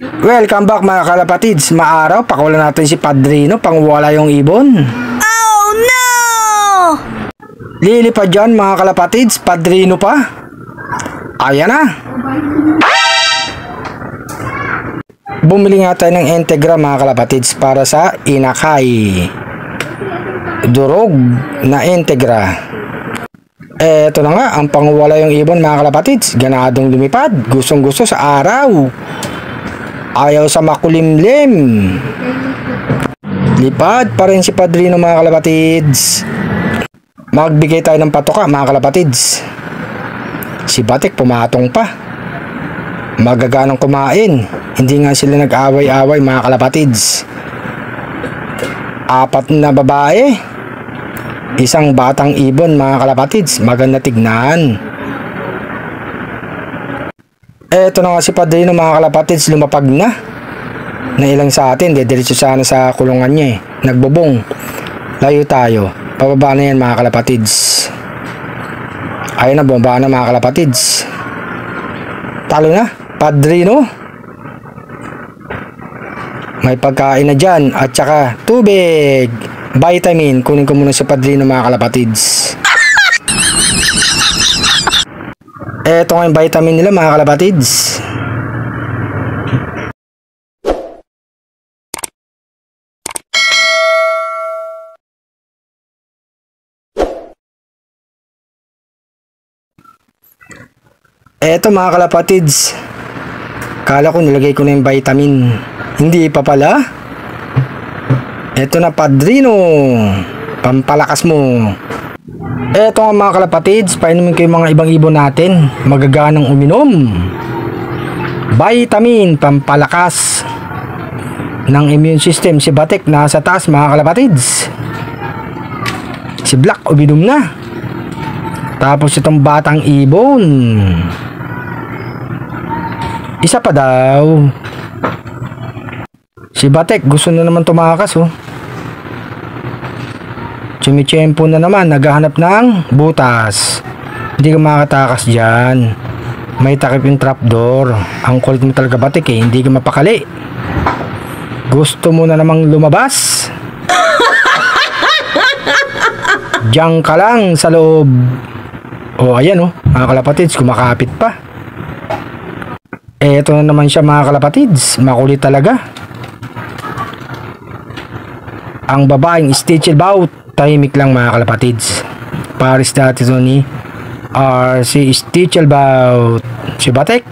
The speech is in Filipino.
Welcome back mga kalapatids. Maaraw, pakulan natin si Padrino pang wala yung ibon. Oh no! Lilipad dyan mga kalapatids, Padrino pa. Ayan na. Bumili nga tayo ng Integra mga kalapatids para sa inakay. Durog na Integra. Eto na nga, ang pangwala yung ibon mga kalapatids. Ganadong lumipad, gustong gusto sa araw. Ayaw sa makulimlim. Lipad pa rin si Padrino mga kalapatids. Magbigay tayo ng patoka mga kalapatids. Si Batik pumatong pa. Magaganang kumain. Hindi nga sila nag-away-away mga kalapatids. 4 na babae, isang batang ibon mga kalapatids. Maganda tignan. Eto na nga si Padrino mga kalapatids, lumapag na. Nailang sa atin, dediretso sana sa kulungan niya eh. Nagbubong. Layo tayo. Pababa na yan mga kalapatids. Ayun na, bumaba na mga kalapatids. Talo na, Padrino. May pagkain na dyan at saka tubig. Vitamin. Kunin ko muna si Padrino mga kalapatids. Eto nga yung vitamin nila mga kalapatids. Eto mga kalapatids. Kala ko nilagay ko na yung vitamin. Hindi pa pala. Eto na Padrino. Pampalakas mo. Eto nga mga kalapatids, painumin ko yung mga ibang ibon natin. Magaganang uminom. Vitamin, pampalakas ng immune system. Si Batik nasa taas mga kalapatids. Si Black uminom na. Tapos itong batang ibon, isa pa daw. Si Batik gusto na naman tumakas oh. Chumichempo na naman, naghahanap ng butas. Hindi ka makatakas dyan. May takip yung trapdoor. Ang kulit mo talaga Batik eh, hindi ka mapakali. Gusto mo na namang lumabas. Diyan ka lang sa loob. Oh ayan oh, mga kalapatids, kumakapit pa. Eto na naman siya mga kalapatids, makulit talaga. Ang babaeng Stitchelbout, tahimik lang mga kalapatids. Paris dati ito ni RC Stitchelbout. Si Batik.